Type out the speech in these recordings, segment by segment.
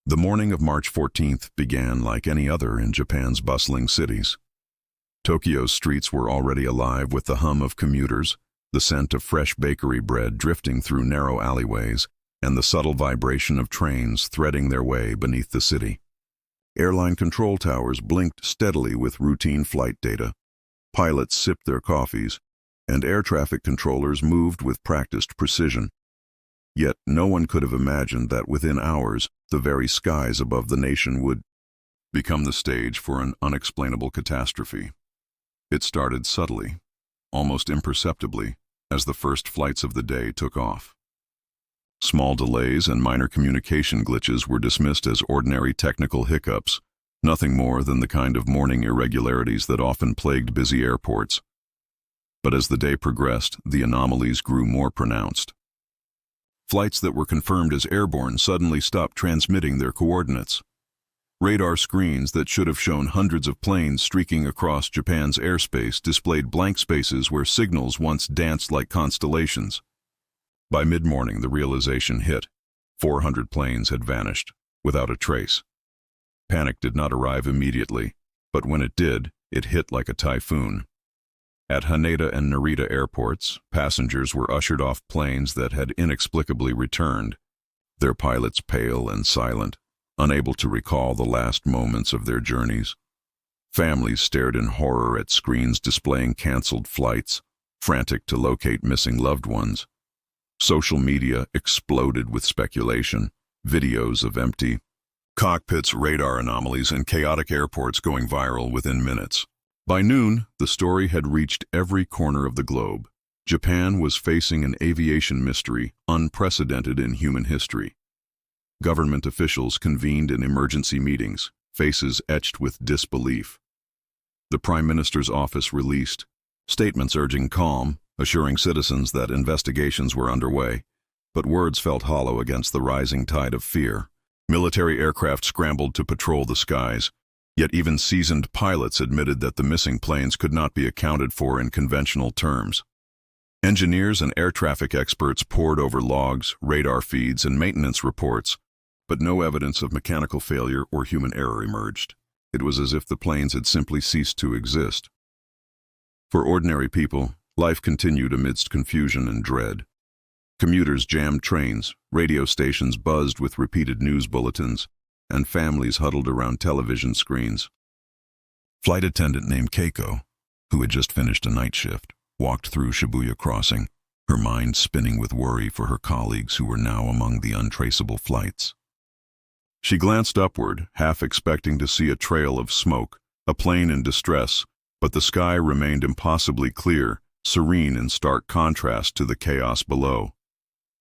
The morning of March 14th began like any other in Japan's bustling cities. Tokyo's streets were already alive with the hum of commuters, the scent of fresh bakery bread drifting through narrow alleyways, and the subtle vibration of trains threading their way beneath the city. Airline control towers blinked steadily with routine flight data. Pilots sipped their coffees, and air traffic controllers moved with practiced precision. Yet no one could have imagined that within hours, the very skies above the nation would become the stage for an unexplainable catastrophe. It started subtly, almost imperceptibly, as the first flights of the day took off. Small delays and minor communication glitches were dismissed as ordinary technical hiccups, nothing more than the kind of morning irregularities that often plagued busy airports. But as the day progressed, the anomalies grew more pronounced. Flights that were confirmed as airborne suddenly stopped transmitting their coordinates. Radar screens that should have shown hundreds of planes streaking across Japan's airspace displayed blank spaces where signals once danced like constellations. By mid-morning, the realization hit. 400 planes had vanished, without a trace. Panic did not arrive immediately, but when it did, it hit like a typhoon. At Haneda and Narita airports, passengers were ushered off planes that had inexplicably returned, their pilots pale and silent, unable to recall the last moments of their journeys. Families stared in horror at screens displaying canceled flights, frantic to locate missing loved ones. Social media exploded with speculation, videos of empty cockpits, radar anomalies, and chaotic airports going viral within minutes. By noon, the story had reached every corner of the globe. Japan was facing an aviation mystery unprecedented in human history. Government officials convened in emergency meetings, faces etched with disbelief. The Prime Minister's office released statements urging calm, assuring citizens that investigations were underway, but words felt hollow against the rising tide of fear. Military aircraft scrambled to patrol the skies, yet even seasoned pilots admitted that the missing planes could not be accounted for in conventional terms. Engineers and air traffic experts pored over logs, radar feeds, and maintenance reports, but no evidence of mechanical failure or human error emerged. It was as if the planes had simply ceased to exist. For ordinary people, life continued amidst confusion and dread. Commuters jammed trains, radio stations buzzed with repeated news bulletins, and families huddled around television screens. Flight attendant named Keiko, who had just finished a night shift, walked through Shibuya Crossing, her mind spinning with worry for her colleagues who were now among the untraceable flights. She glanced upward, half expecting to see a trail of smoke, a plane in distress, but the sky remained impossibly clear, serene in stark contrast to the chaos below.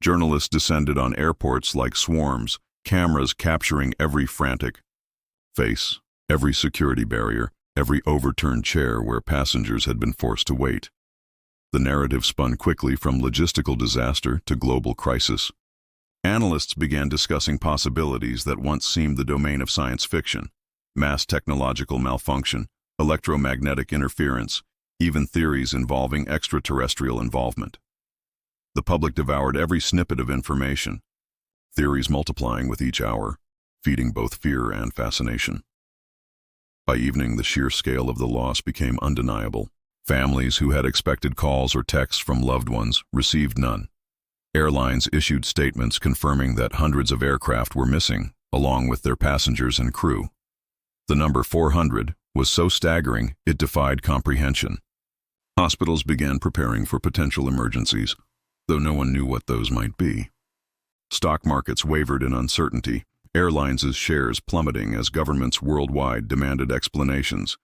Journalists descended on airports like swarms, cameras capturing every frantic face, every security barrier, every overturned chair where passengers had been forced to wait. The narrative spun quickly from logistical disaster to global crisis. Analysts began discussing possibilities that once seemed the domain of science fiction: mass technological malfunction, electromagnetic interference, even theories involving extraterrestrial involvement. The public devoured every snippet of information, theories multiplying with each hour, feeding both fear and fascination. By evening, the sheer scale of the loss became undeniable. Families who had expected calls or texts from loved ones received none. Airlines issued statements confirming that hundreds of aircraft were missing, along with their passengers and crew. The number 400 was so staggering it defied comprehension. Hospitals began preparing for potential emergencies, though no one knew what those might be. Stock markets wavered in uncertainty, airlines' shares plummeting as governments worldwide demanded explanations.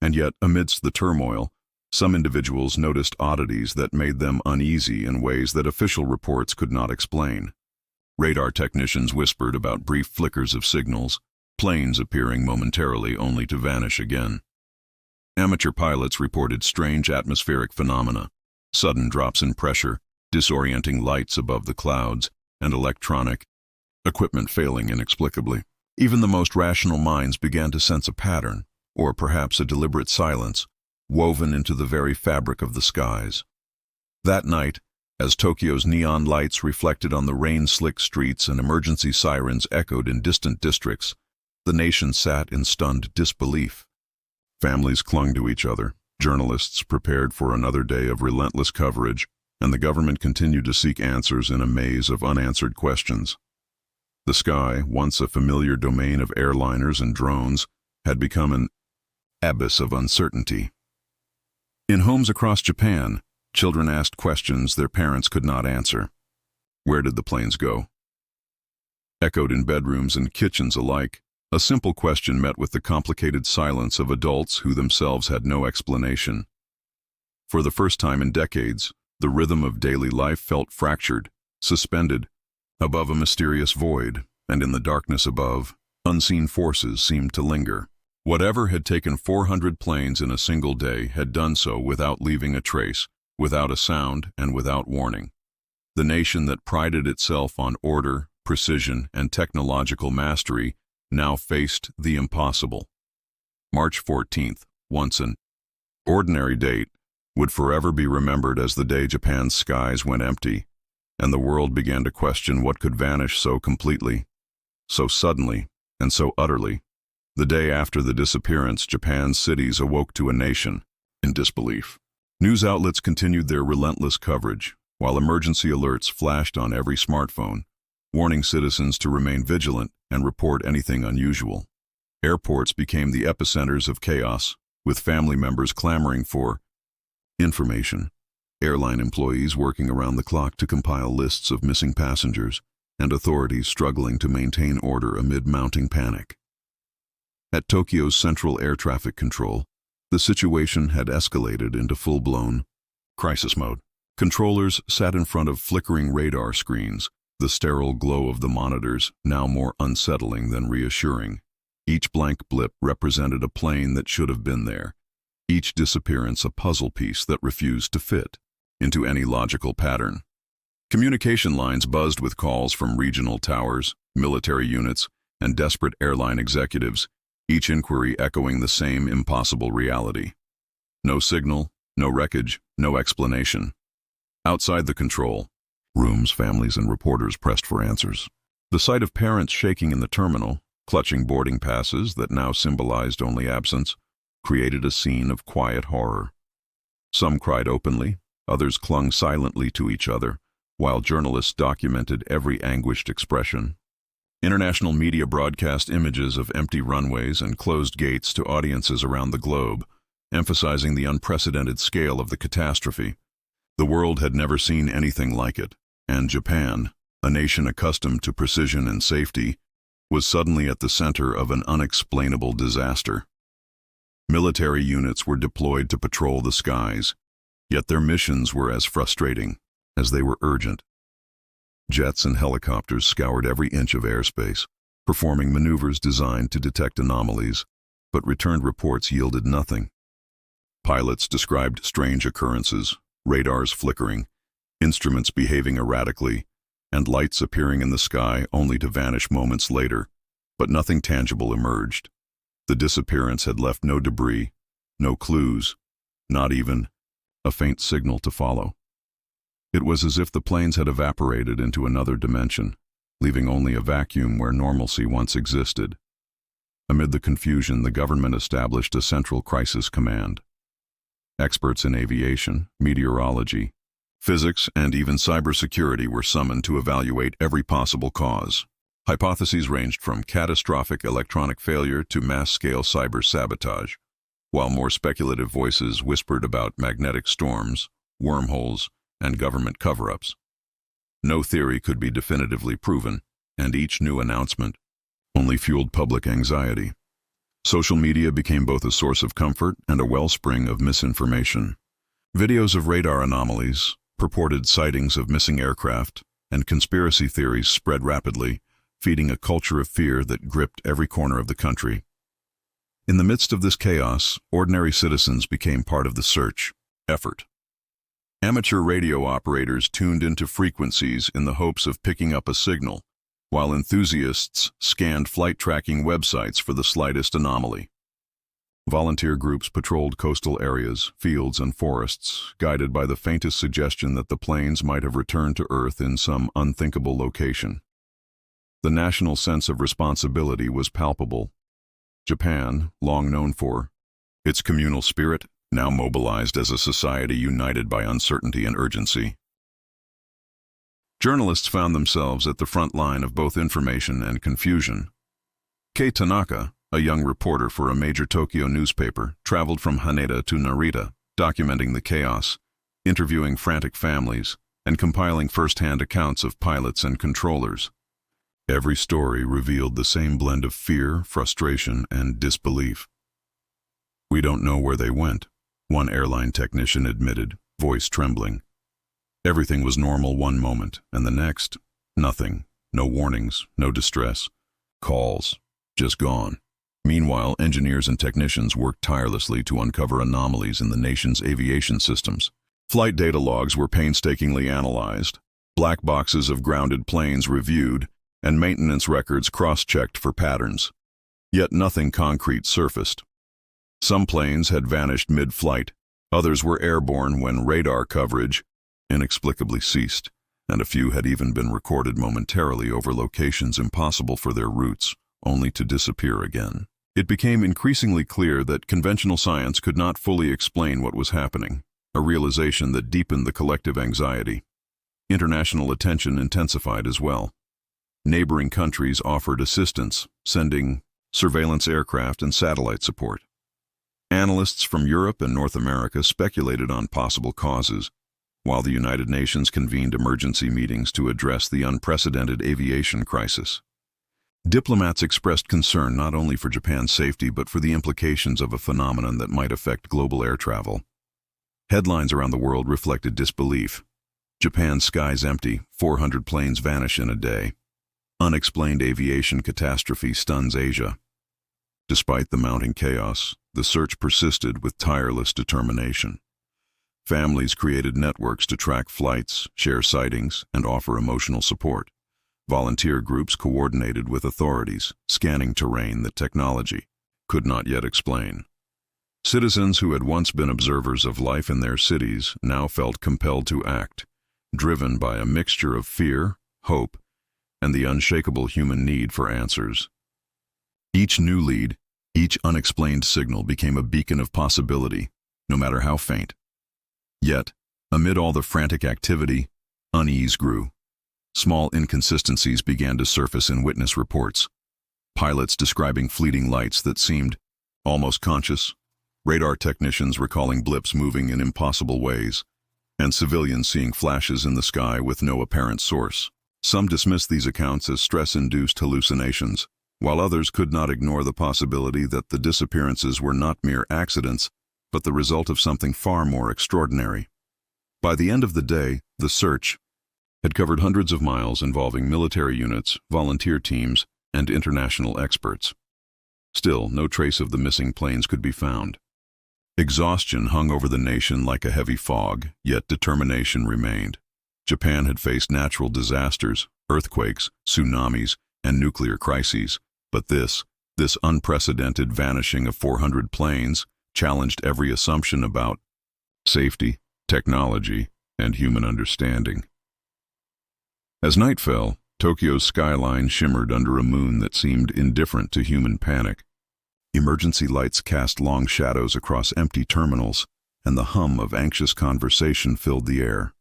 And yet, amidst the turmoil, some individuals noticed oddities that made them uneasy in ways that official reports could not explain. Radar technicians whispered about brief flickers of signals, planes appearing momentarily only to vanish again. Amateur pilots reported strange atmospheric phenomena, sudden drops in pressure, disorienting lights above the clouds, and electronic equipment failing inexplicably. Even the most rational minds began to sense a pattern, or perhaps a deliberate silence, woven into the very fabric of the skies. That night, As Tokyo's neon lights reflected on the rain-slicked streets and emergency sirens echoed in distant districts, the nation sat in stunned disbelief. Families clung to each other, journalists prepared for another day of relentless coverage, and the government continued to seek answers in a maze of unanswered questions. The sky, once a familiar domain of airliners and drones, had become an abyss of uncertainty. In homes across Japan, children asked questions their parents could not answer. Where did the planes go? Echoed in bedrooms and kitchens alike, a simple question met with the complicated silence of adults who themselves had no explanation. For the first time in decades, the rhythm of daily life felt fractured, suspended, above a mysterious void, and in the darkness above, unseen forces seemed to linger. Whatever had taken 400 planes in a single day had done so without leaving a trace, without a sound, and without warning. The nation that prided itself on order, precision, and technological mastery now faced the impossible. March 14th, once an ordinary date, would forever be remembered as the day Japan's skies went empty, and the world began to question what could vanish so completely, so suddenly, and so utterly. The day after the disappearance, Japan's cities awoke to a nation in disbelief. News outlets continued their relentless coverage, while emergency alerts flashed on every smartphone, warning citizens to remain vigilant and report anything unusual. Airports became the epicenters of chaos, with family members clamoring for information, airline employees working around the clock to compile lists of missing passengers, and authorities struggling to maintain order amid mounting panic. At Tokyo's Central Air Traffic Control, the situation had escalated into full-blown crisis mode. Controllers sat in front of flickering radar screens, the sterile glow of the monitors now more unsettling than reassuring. Each blank blip represented a plane that should have been there, each disappearance a puzzle piece that refused to fit into any logical pattern. Communication lines buzzed with calls from regional towers, military units, and desperate airline executives, each inquiry echoing the same impossible reality. No signal, no wreckage, no explanation. Outside the control rooms, families and reporters pressed for answers. The sight of parents shaking in the terminal, clutching boarding passes that now symbolized only absence, created a scene of quiet horror. Some cried openly, others clung silently to each other, while journalists documented every anguished expression. International media broadcast images of empty runways and closed gates to audiences around the globe, emphasizing the unprecedented scale of the catastrophe. The world had never seen anything like it, and Japan, a nation accustomed to precision and safety, was suddenly at the center of an unexplainable disaster. Military units were deployed to patrol the skies, yet their missions were as frustrating as they were urgent. Jets and helicopters scoured every inch of airspace, performing maneuvers designed to detect anomalies, but returned reports yielded nothing. Pilots described strange occurrences, radars flickering, instruments behaving erratically, and lights appearing in the sky only to vanish moments later, but nothing tangible emerged. The disappearance had left no debris, no clues, not even a faint signal to follow. It was as if the planes had evaporated into another dimension, leaving only a vacuum where normalcy once existed. Amid the confusion, the government established a central crisis command. Experts in aviation, meteorology, physics, and even cybersecurity were summoned to evaluate every possible cause. Hypotheses ranged from catastrophic electronic failure to mass-scale cyber sabotage, while more speculative voices whispered about magnetic storms, wormholes, and government cover-ups. No theory could be definitively proven, and each new announcement only fueled public anxiety. Social media became both a source of comfort and a wellspring of misinformation. Videos of radar anomalies, purported sightings of missing aircraft, and conspiracy theories spread rapidly, feeding a culture of fear that gripped every corner of the country. In the midst of this chaos, ordinary citizens became part of the search effort. Amateur radio operators tuned into frequencies in the hopes of picking up a signal, while enthusiasts scanned flight tracking websites for the slightest anomaly. Volunteer groups patrolled coastal areas, fields, and forests, guided by the faintest suggestion that the planes might have returned to Earth in some unthinkable location. The national sense of responsibility was palpable. Japan, long known for its communal spirit, now mobilized as a society united by uncertainty and urgency. Journalists found themselves at the front line of both information and confusion. Kei Tanaka, a young reporter for a major Tokyo newspaper, traveled from Haneda to Narita, documenting the chaos, interviewing frantic families, and compiling first-hand accounts of pilots and controllers. Every story revealed the same blend of fear, frustration, and disbelief. "We don't know where they went," one airline technician admitted, voice trembling. Everything was normal one moment, and the next, nothing. No warnings, no distress. Calls, just gone. Meanwhile, engineers and technicians worked tirelessly to uncover anomalies in the nation's aviation systems. Flight data logs were painstakingly analyzed, black boxes of grounded planes reviewed, and maintenance records cross-checked for patterns. Yet nothing concrete surfaced. Some planes had vanished mid-flight, others were airborne when radar coverage inexplicably ceased, and a few had even been recorded momentarily over locations impossible for their routes, only to disappear again. It became increasingly clear that conventional science could not fully explain what was happening, a realization that deepened the collective anxiety. International attention intensified as well. Neighboring countries offered assistance, sending surveillance aircraft and satellite support. Analysts from Europe and North America speculated on possible causes, while the United Nations convened emergency meetings to address the unprecedented aviation crisis. Diplomats expressed concern not only for Japan's safety but for the implications of a phenomenon that might affect global air travel. Headlines around the world reflected disbelief. Japan's skies empty, 400 planes vanish in a day. Unexplained aviation catastrophe stuns Asia. Despite the mounting chaos, the search persisted with tireless determination. Families created networks to track flights, share sightings, and offer emotional support. Volunteer groups coordinated with authorities, scanning terrain that technology could not yet explain. Citizens who had once been observers of life in their cities now felt compelled to act, driven by a mixture of fear, hope, and the unshakable human need for answers. Each new lead, each unexplained signal became a beacon of possibility, no matter how faint. Yet, amid all the frantic activity, unease grew. Small inconsistencies began to surface in witness reports. Pilots describing fleeting lights that seemed almost conscious, radar technicians recalling blips moving in impossible ways, and civilians seeing flashes in the sky with no apparent source. Some dismissed these accounts as stress-induced hallucinations, while others could not ignore the possibility that the disappearances were not mere accidents, but the result of something far more extraordinary. By the end of the day, the search had covered hundreds of miles involving military units, volunteer teams, and international experts. Still, no trace of the missing planes could be found. Exhaustion hung over the nation like a heavy fog, yet determination remained. Japan had faced natural disasters, earthquakes, tsunamis, and nuclear crises, but this unprecedented vanishing of 400 planes challenged every assumption about safety, technology, and human understanding. As night fell, Tokyo's skyline shimmered under a moon that seemed indifferent to human panic. Emergency lights cast long shadows across empty terminals, and the hum of anxious conversation filled the air.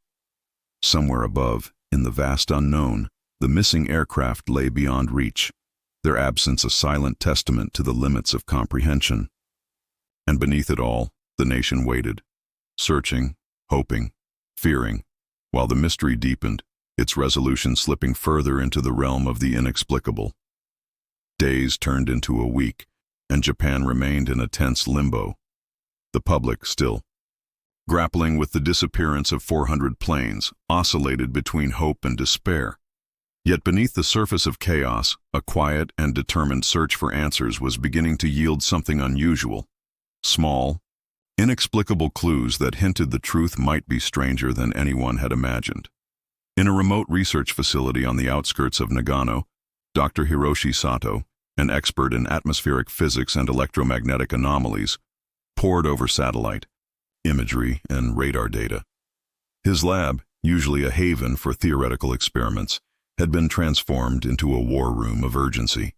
Somewhere above, in the vast unknown, the missing aircraft lay beyond reach, their absence a silent testament to the limits of comprehension. And beneath it all, the nation waited, searching, hoping, fearing, while the mystery deepened, its resolution slipping further into the realm of the inexplicable. Days turned into a week, and Japan remained in a tense limbo. The public, still grappling with the disappearance of 400 planes, oscillated between hope and despair. Yet beneath the surface of chaos, a quiet and determined search for answers was beginning to yield something unusual. Small, inexplicable clues that hinted the truth might be stranger than anyone had imagined. In a remote research facility on the outskirts of Nagano, Dr. Hiroshi Sato, an expert in atmospheric physics and electromagnetic anomalies, pored over satellite imagery and radar data. His lab, usually a haven for theoretical experiments, had been transformed into a war room of urgency.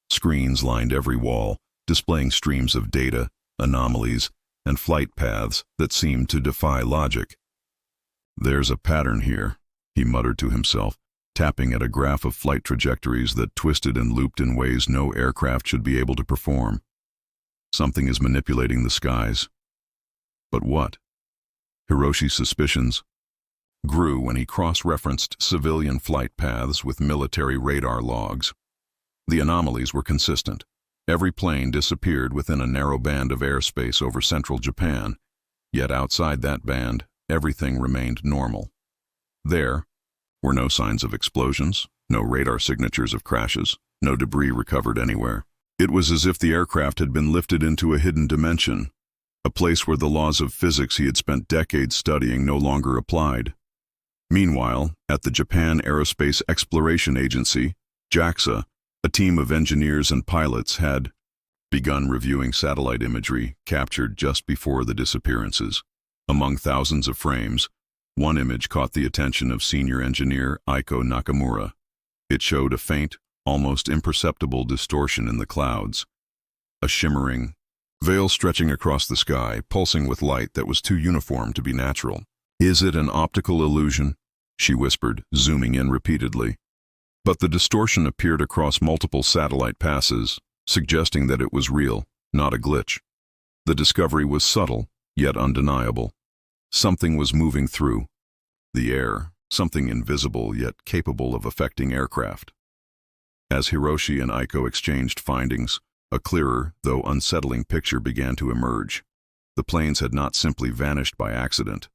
Screens lined every wall, displaying streams of data, anomalies, and flight paths that seemed to defy logic. "There's a pattern here," he muttered to himself, tapping at a graph of flight trajectories that twisted and looped in ways no aircraft should be able to perform. "Something is manipulating the skies." But what? Hiroshi's suspicions grew when he cross-referenced civilian flight paths with military radar logs. The anomalies were consistent. Every plane disappeared within a narrow band of airspace over central Japan, yet outside that band, everything remained normal. There were no signs of explosions, no radar signatures of crashes, no debris recovered anywhere. It was as if the aircraft had been lifted into a hidden dimension, a place where the laws of physics he had spent decades studying no longer applied. Meanwhile, at the Japan Aerospace Exploration Agency, JAXA, a team of engineers and pilots had begun reviewing satellite imagery captured just before the disappearances. Among thousands of frames, one image caught the attention of senior engineer Aiko Nakamura. It showed a faint, almost imperceptible distortion in the clouds, a shimmering veil stretching across the sky, pulsing with light that was too uniform to be natural. "Is it an optical illusion?" she whispered, zooming in repeatedly. But the distortion appeared across multiple satellite passes, suggesting that it was real, not a glitch. The discovery was subtle, yet undeniable. Something was moving through the air, something invisible yet capable of affecting aircraft. As Hiroshi and Aiko exchanged findings, a clearer, though unsettling picture began to emerge. The planes had not simply vanished by accident.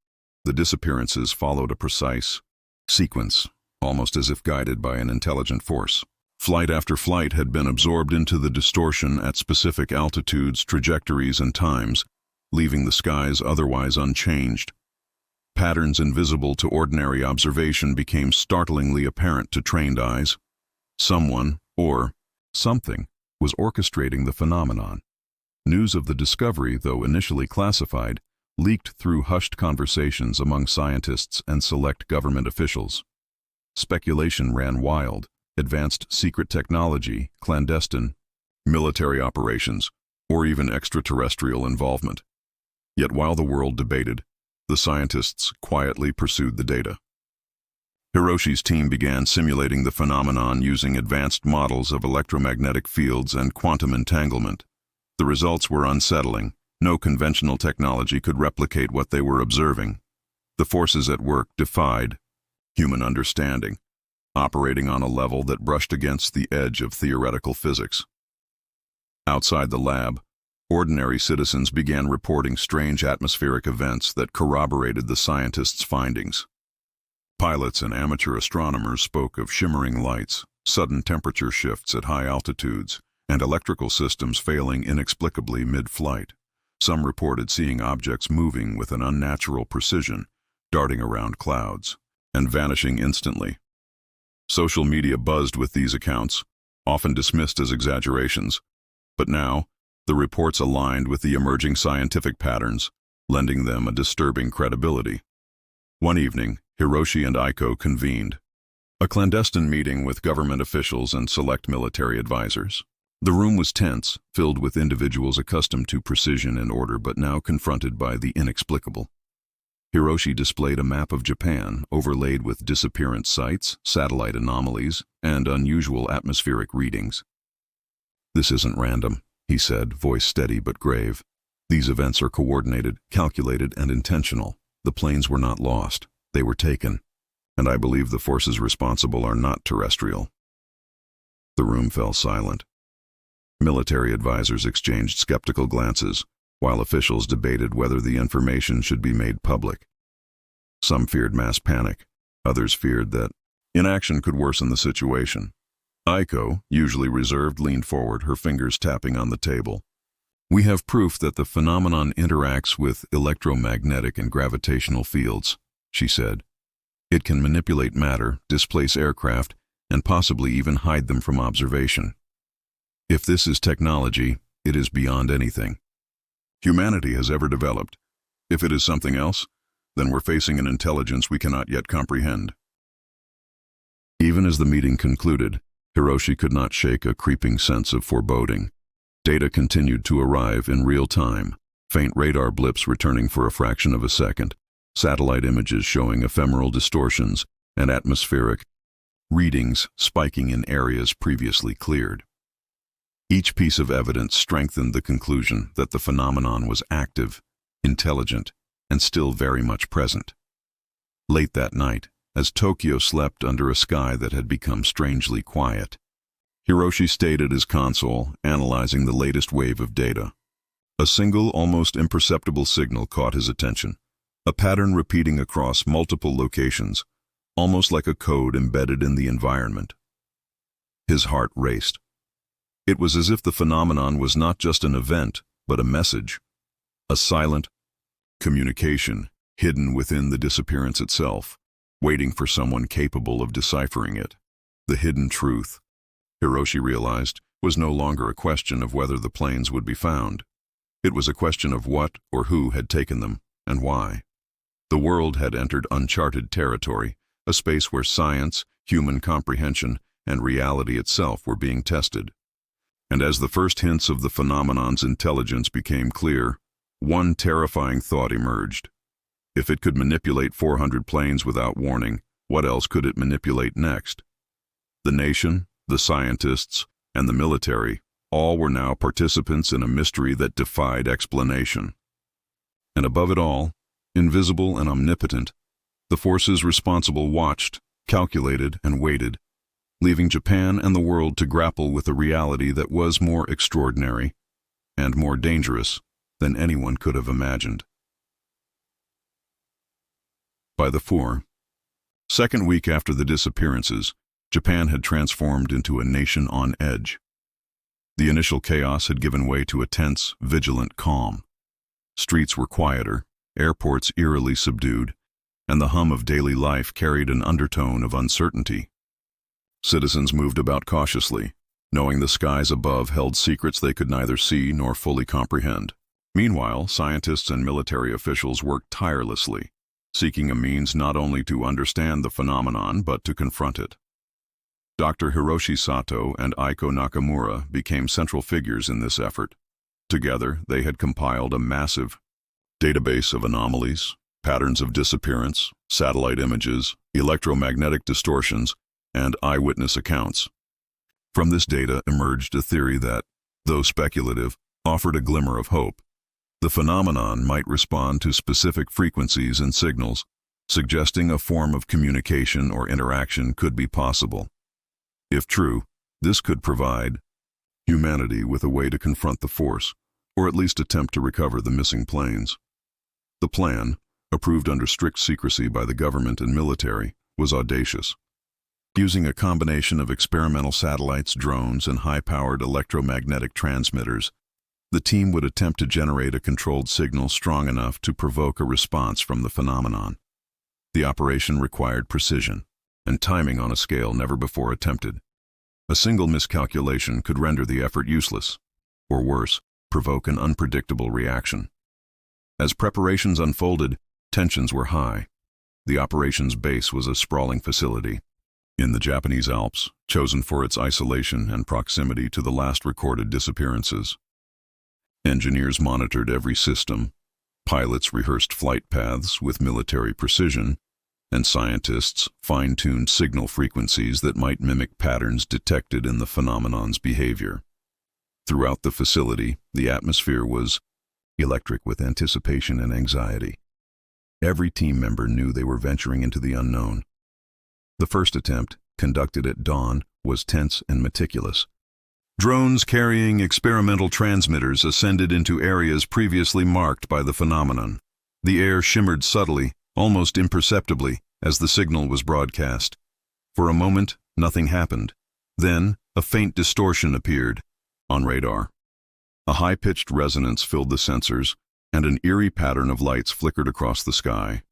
The disappearances followed a precise sequence, almost as if guided by an intelligent force. Flight after flight had been absorbed into the distortion at specific altitudes, trajectories, and times, leaving the skies otherwise unchanged. Patterns invisible to ordinary observation became startlingly apparent to trained eyes. Someone, or something, was orchestrating the phenomenon. News of the discovery, though initially classified, leaked through hushed conversations among scientists and select government officials. Speculation ran wild: advanced secret technology, clandestine military operations, or even extraterrestrial involvement. Yet while the world debated, the scientists quietly pursued the data. Hiroshi's team began simulating the phenomenon using advanced models of electromagnetic fields and quantum entanglement. The results were unsettling. No conventional technology could replicate what they were observing. The forces at work defied human understanding, operating on a level that brushed against the edge of theoretical physics. Outside the lab, ordinary citizens began reporting strange atmospheric events that corroborated the scientists' findings. Pilots and amateur astronomers spoke of shimmering lights, sudden temperature shifts at high altitudes, and electrical systems failing inexplicably mid-flight. Some reported seeing objects moving with an unnatural precision, darting around clouds, and vanishing instantly. Social media buzzed with these accounts, often dismissed as exaggerations, but now the reports aligned with the emerging scientific patterns, lending them a disturbing credibility. One evening, Hiroshi and Aiko convened a clandestine meeting with government officials and select military advisors. The room was tense, filled with individuals accustomed to precision and order but now confronted by the inexplicable. Hiroshi displayed a map of Japan, overlaid with disappearance sites, satellite anomalies, and unusual atmospheric readings. "This isn't random," he said, voice steady but grave. "These events are coordinated, calculated, and intentional. The planes were not lost. They were taken. And I believe the forces responsible are not terrestrial." The room fell silent. Military advisors exchanged skeptical glances, while officials debated whether the information should be made public. Some feared mass panic. Others feared that inaction could worsen the situation. Aiko, usually reserved, leaned forward, her fingers tapping on the table. "We have proof that the phenomenon interacts with electromagnetic and gravitational fields," she said. "It can manipulate matter, displace aircraft, and possibly even hide them from observation. If this is technology, it is beyond anything humanity has ever developed. If it is something else, then we're facing an intelligence we cannot yet comprehend. Even as the meeting concluded, Hiroshi could not shake a creeping sense of foreboding. Data continued to arrive in real time, faint radar blips returning for a fraction of a second, satellite images showing ephemeral distortions, and atmospheric readings spiking in areas previously cleared. Each piece of evidence strengthened the conclusion that the phenomenon was active, intelligent, and still very much present. Late that night, as Tokyo slept under a sky that had become strangely quiet, Hiroshi stayed at his console, analyzing the latest wave of data. A single, almost imperceptible signal caught his attention, a pattern repeating across multiple locations, almost like a code embedded in the environment. His heart raced. It was as if the phenomenon was not just an event, but a message, a silent communication hidden within the disappearance itself, waiting for someone capable of deciphering it. The hidden truth, Hiroshi realized, was no longer a question of whether the planes would be found. It was a question of what or who had taken them, and why. The world had entered uncharted territory, a space where science, human comprehension, and reality itself were being tested. And as the first hints of the phenomenon's intelligence became clear, one terrifying thought emerged. If it could manipulate 400 planes without warning, what else could it manipulate next? The nation, the scientists, and the military, all were now participants in a mystery that defied explanation. And above it all, invisible and omnipotent, the forces responsible watched, calculated, and waited, leaving Japan and the world to grapple with a reality that was more extraordinary and more dangerous than anyone could have imagined. By the second week after the disappearances, Japan had transformed into a nation on edge. The initial chaos had given way to a tense, vigilant calm. Streets were quieter, airports eerily subdued, and the hum of daily life carried an undertone of uncertainty. Citizens moved about cautiously, knowing the skies above held secrets they could neither see nor fully comprehend. Meanwhile, scientists and military officials worked tirelessly, seeking a means not only to understand the phenomenon but to confront it. Dr. Hiroshi Sato and Aiko Nakamura became central figures in this effort. Together, they had compiled a massive database of anomalies, patterns of disappearance, satellite images, electromagnetic distortions, and eyewitness accounts. From this data emerged a theory that, though speculative, offered a glimmer of hope. The phenomenon might respond to specific frequencies and signals, suggesting a form of communication or interaction could be possible. If true, this could provide humanity with a way to confront the force, or at least attempt to recover the missing planes. The plan, approved under strict secrecy by the government and military, was audacious. Using a combination of experimental satellites, drones, and high-powered electromagnetic transmitters, the team would attempt to generate a controlled signal strong enough to provoke a response from the phenomenon. The operation required precision and timing on a scale never before attempted. A single miscalculation could render the effort useless, or worse, provoke an unpredictable reaction. As preparations unfolded, tensions were high. The operations base was a sprawling facility in the Japanese Alps, chosen for its isolation and proximity to the last recorded disappearances. Engineers monitored every system, pilots rehearsed flight paths with military precision, and scientists fine-tuned signal frequencies that might mimic patterns detected in the phenomenon's behavior. Throughout the facility, the atmosphere was electric with anticipation and anxiety. Every team member knew they were venturing into the unknown. The first attempt, conducted at dawn, was tense and meticulous. Drones carrying experimental transmitters ascended into areas previously marked by the phenomenon. The air shimmered subtly, almost imperceptibly, as the signal was broadcast. For a moment, nothing happened. Then, a faint distortion appeared on radar. A high-pitched resonance filled the sensors, and an eerie pattern of lights flickered across the sky.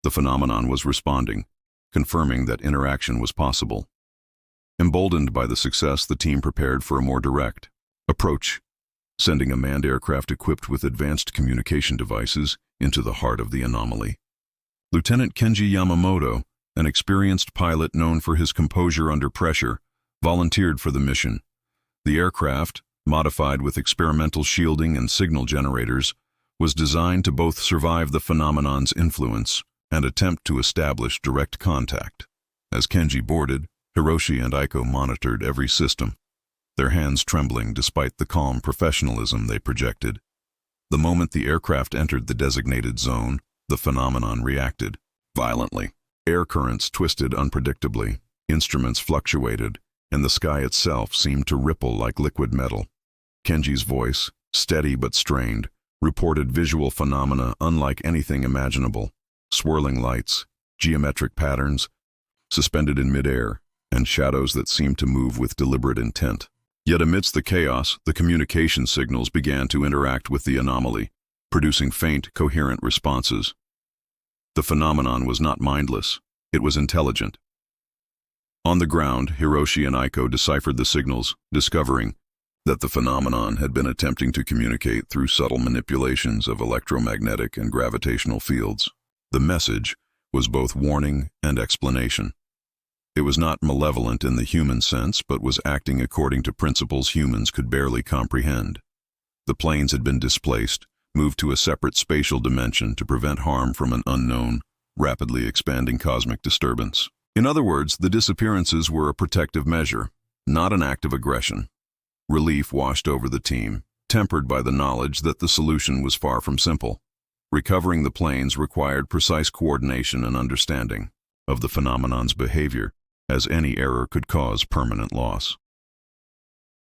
The phenomenon was responding, confirming that interaction was possible. Emboldened by the success, the team prepared for a more direct approach, sending a manned aircraft equipped with advanced communication devices into the heart of the anomaly. Lieutenant Kenji Yamamoto, an experienced pilot known for his composure under pressure, volunteered for the mission. The aircraft, modified with experimental shielding and signal generators, was designed to both survive the phenomenon's influence and attempt to establish direct contact. As Kenji boarded, Hiroshi and Aiko monitored every system, their hands trembling despite the calm professionalism they projected. The moment the aircraft entered the designated zone, the phenomenon reacted violently. Air currents twisted unpredictably, instruments fluctuated, and the sky itself seemed to ripple like liquid metal. Kenji's voice, steady but strained, reported visual phenomena unlike anything imaginable: swirling lights, geometric patterns, suspended in midair, and shadows that seemed to move with deliberate intent. Yet amidst the chaos, the communication signals began to interact with the anomaly, producing faint, coherent responses. The phenomenon was not mindless, it was intelligent. On the ground, Hiroshi and Aiko deciphered the signals, discovering that the phenomenon had been attempting to communicate through subtle manipulations of electromagnetic and gravitational fields. The message was both warning and explanation. It was not malevolent in the human sense, but was acting according to principles humans could barely comprehend. The planes had been displaced, moved to a separate spatial dimension to prevent harm from an unknown, rapidly expanding cosmic disturbance. In other words, the disappearances were a protective measure, not an act of aggression. Relief washed over the team, tempered by the knowledge that the solution was far from simple. Recovering the planes required precise coordination and understanding of the phenomenon's behavior, as any error could cause permanent loss.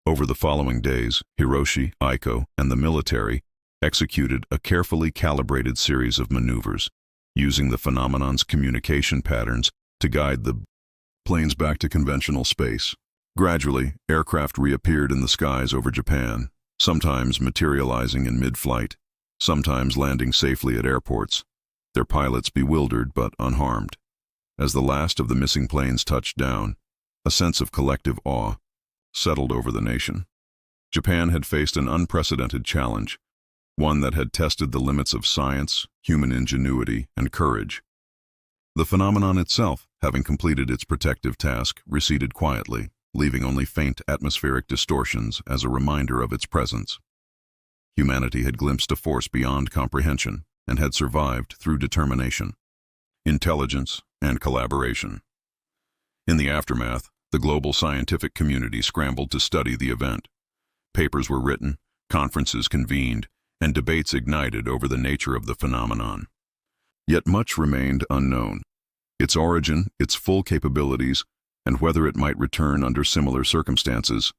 Over the following days, Hiroshi, Aiko, and the military executed a carefully calibrated series of maneuvers, using the phenomenon's communication patterns to guide the planes back to conventional space. Gradually, aircraft reappeared in the skies over Japan, sometimes materializing in mid-flight, sometimes landing safely at airports, their pilots bewildered but unharmed. As the last of the missing planes touched down, a sense of collective awe settled over the nation. Japan had faced an unprecedented challenge, one that had tested the limits of science, human ingenuity, and courage. The phenomenon itself, having completed its protective task, receded quietly, leaving only faint atmospheric distortions as a reminder of its presence. Humanity had glimpsed a force beyond comprehension and had survived through determination, intelligence, and collaboration. In the aftermath, the global scientific community scrambled to study the event. Papers were written, conferences convened, and debates ignited over the nature of the phenomenon. Yet much remained unknown: its origin, its full capabilities, and whether it might return under similar circumstances.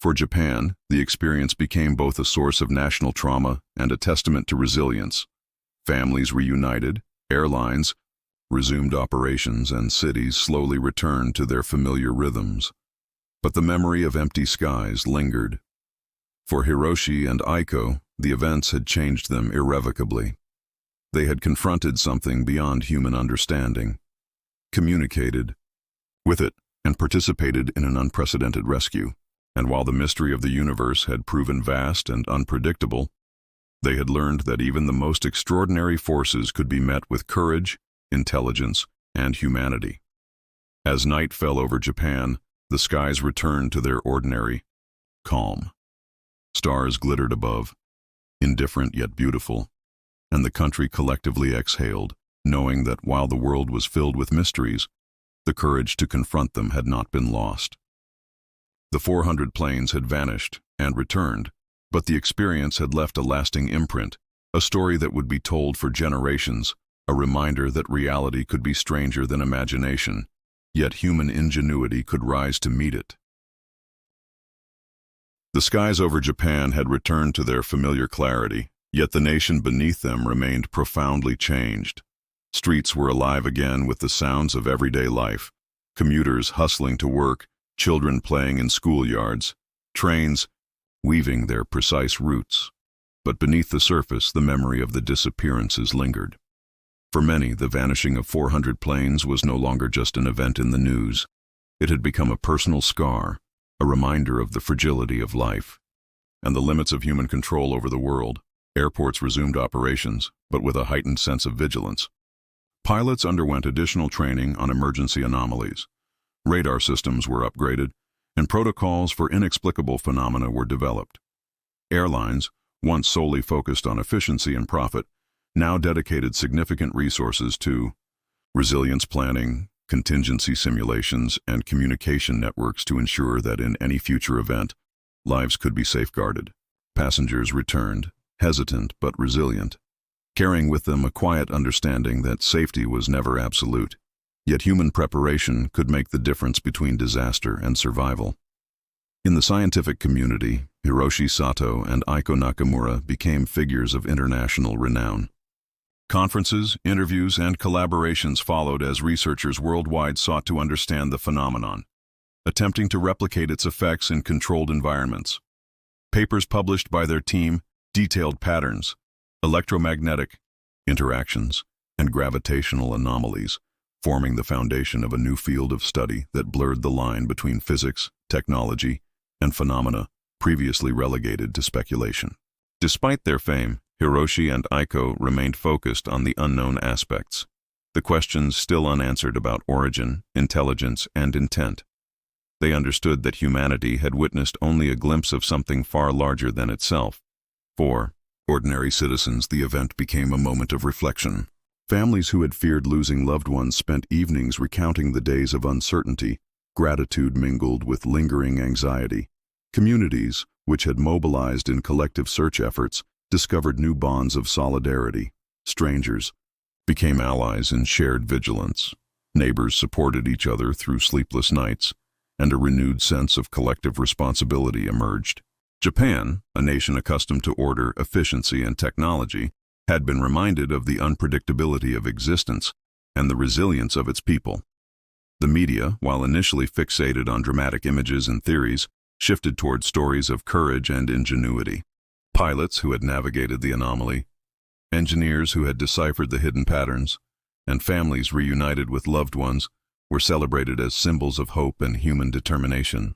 For Japan, the experience became both a source of national trauma and a testament to resilience. Families reunited, airlines resumed operations, and cities slowly returned to their familiar rhythms. But the memory of empty skies lingered. For Hiroshi and Aiko, the events had changed them irrevocably. They had confronted something beyond human understanding, communicated with it, and participated in an unprecedented rescue. And while the mystery of the universe had proven vast and unpredictable, they had learned that even the most extraordinary forces could be met with courage, intelligence, and humanity. As night fell over Japan, the skies returned to their ordinary calm. Stars glittered above, indifferent yet beautiful, and the country collectively exhaled, knowing that while the world was filled with mysteries, the courage to confront them had not been lost. The 400 planes had vanished and returned, but the experience had left a lasting imprint, a story that would be told for generations, a reminder that reality could be stranger than imagination, yet human ingenuity could rise to meet it. The skies over Japan had returned to their familiar clarity, yet the nation beneath them remained profoundly changed. Streets were alive again with the sounds of everyday life, commuters hustling to work, children playing in schoolyards, trains weaving their precise routes. But beneath the surface, the memory of the disappearances lingered. For many, the vanishing of 400 planes was no longer just an event in the news. It had become a personal scar, a reminder of the fragility of life and the limits of human control over the world. Airports resumed operations, but with a heightened sense of vigilance. Pilots underwent additional training on emergency anomalies. Radar systems were upgraded, and protocols for inexplicable phenomena were developed. Airlines, once solely focused on efficiency and profit, now dedicated significant resources to resilience planning, contingency simulations, and communication networks to ensure that in any future event, lives could be safeguarded. Passengers returned, hesitant but resilient, carrying with them a quiet understanding that safety was never absolute. Yet human preparation could make the difference between disaster and survival. In the scientific community, Hiroshi Sato and Eiko Nakamura became figures of international renown. Conferences, interviews, and collaborations followed as researchers worldwide sought to understand the phenomenon, attempting to replicate its effects in controlled environments. Papers published by their team detailed patterns, electromagnetic interactions, and gravitational anomalies, forming the foundation of a new field of study that blurred the line between physics, technology, and phenomena previously relegated to speculation. Despite their fame, Hiroshi and Eiko remained focused on the unknown aspects, the questions still unanswered about origin, intelligence, and intent. They understood that humanity had witnessed only a glimpse of something far larger than itself. For ordinary citizens, the event became a moment of reflection. Families who had feared losing loved ones spent evenings recounting the days of uncertainty. Gratitude mingled with lingering anxiety. Communities, which had mobilized in collective search efforts, discovered new bonds of solidarity. Strangers became allies in shared vigilance. Neighbors supported each other through sleepless nights, and a renewed sense of collective responsibility emerged. Japan, a nation accustomed to order, efficiency, and technology, had been reminded of the unpredictability of existence and the resilience of its people. The media, while initially fixated on dramatic images and theories, shifted toward stories of courage and ingenuity. Pilots who had navigated the anomaly, engineers who had deciphered the hidden patterns, and families reunited with loved ones were celebrated as symbols of hope and human determination.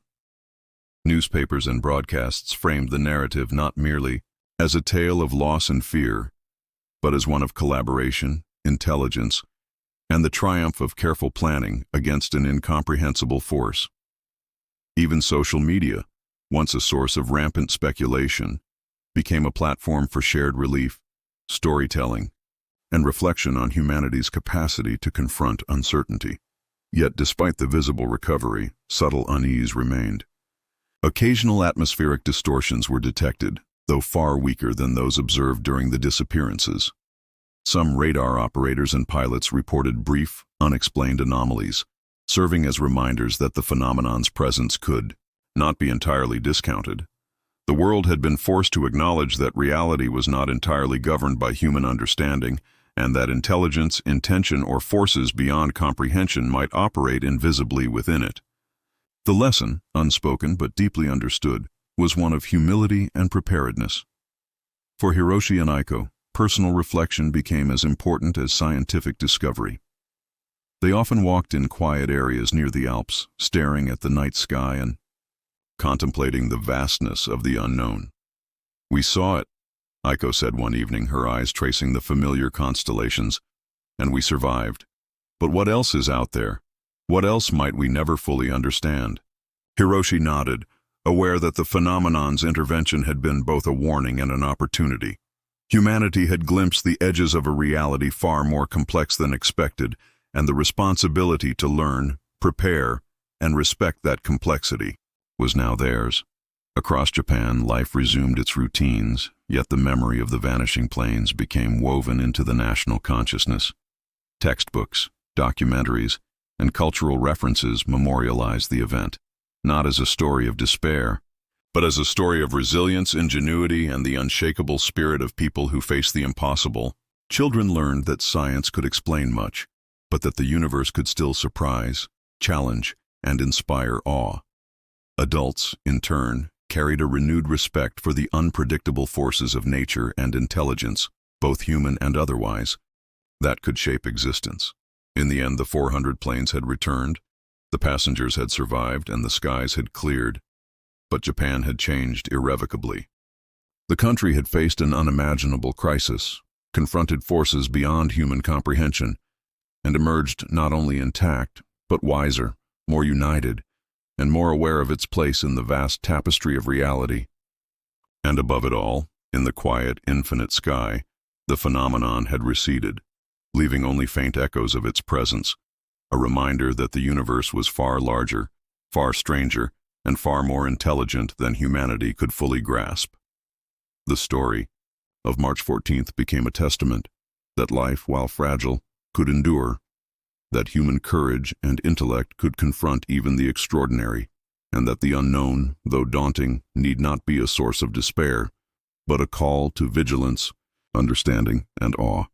Newspapers and broadcasts framed the narrative not merely as a tale of loss and fear, but as one of collaboration, intelligence, and the triumph of careful planning against an incomprehensible force. Even social media, once a source of rampant speculation, became a platform for shared relief, storytelling, and reflection on humanity's capacity to confront uncertainty. Yet despite the visible recovery, subtle unease remained. Occasional atmospheric distortions were detected, though far weaker than those observed during the disappearances. Some radar operators and pilots reported brief, unexplained anomalies, serving as reminders that the phenomenon's presence could not be entirely discounted. The world had been forced to acknowledge that reality was not entirely governed by human understanding, and that intelligence, intention, or forces beyond comprehension might operate invisibly within it. The lesson, unspoken but deeply understood, was one of humility and preparedness. For Hiroshi and Eiko, personal reflection became as important as scientific discovery. They often walked in quiet areas near the Alps, staring at the night sky and contemplating the vastness of the unknown. "We saw it," Eiko said one evening, her eyes tracing the familiar constellations, "and we survived. But what else is out there? What else might we never fully understand?" Hiroshi nodded, aware that the phenomenon's intervention had been both a warning and an opportunity. Humanity had glimpsed the edges of a reality far more complex than expected, and the responsibility to learn, prepare, and respect that complexity was now theirs. Across Japan, life resumed its routines, yet the memory of the vanishing planes became woven into the national consciousness. Textbooks, documentaries, and cultural references memorialized the event, not as a story of despair, but as a story of resilience, ingenuity, and the unshakable spirit of people who face the impossible. Children learned that science could explain much, but that the universe could still surprise, challenge, and inspire awe. Adults, in turn, carried a renewed respect for the unpredictable forces of nature and intelligence, both human and otherwise, that could shape existence. In the end, the 400 planes had returned, the The passengers had survived and the skies had cleared, but Japan had changed irrevocably. The country had faced an unimaginable crisis, confronted forces beyond human comprehension, and emerged not only intact, but wiser, more united, and more aware of its place in the vast tapestry of reality. And above it all, in the quiet, infinite sky, the phenomenon had receded, leaving only faint echoes of its presence, a reminder that the universe was far larger, far stranger, and far more intelligent than humanity could fully grasp. The story of March 14th became a testament that life, while fragile, could endure, that human courage and intellect could confront even the extraordinary, and that the unknown, though daunting, need not be a source of despair, but a call to vigilance, understanding, and awe.